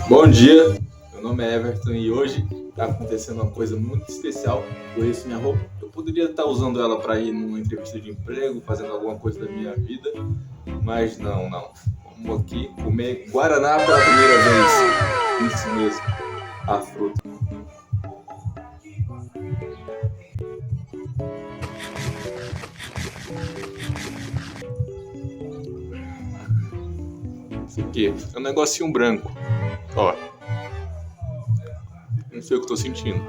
Bom dia, meu nome é Everton e hoje está acontecendo uma coisa muito especial. Por isso minha roupa, eu poderia estar usando ela para ir numa entrevista de emprego, fazendo alguma coisa da minha vida, mas não. Vamos aqui comer guaraná pela primeira vez. Isso mesmo, a fruta. Isso aqui é um negocinho branco. Ó, não sei o que estou sentindo.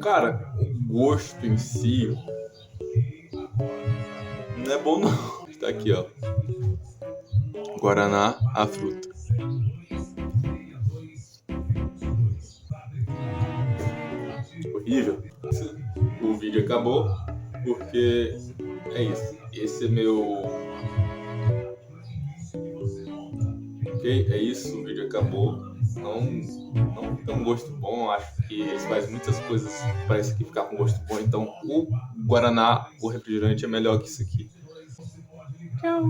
Cara, o gosto em si não é bom não. Tá aqui, ó. Guaraná, a fruta. Horrível. O vídeo acabou porque é isso. Esse é meu. Ok? É isso, o vídeo acabou. Não tem um gosto bom. Acho que eles fazem muitas coisas para isso aqui ficar com gosto bom. Então o Guaraná, o refrigerante, é melhor que isso aqui. Tchau.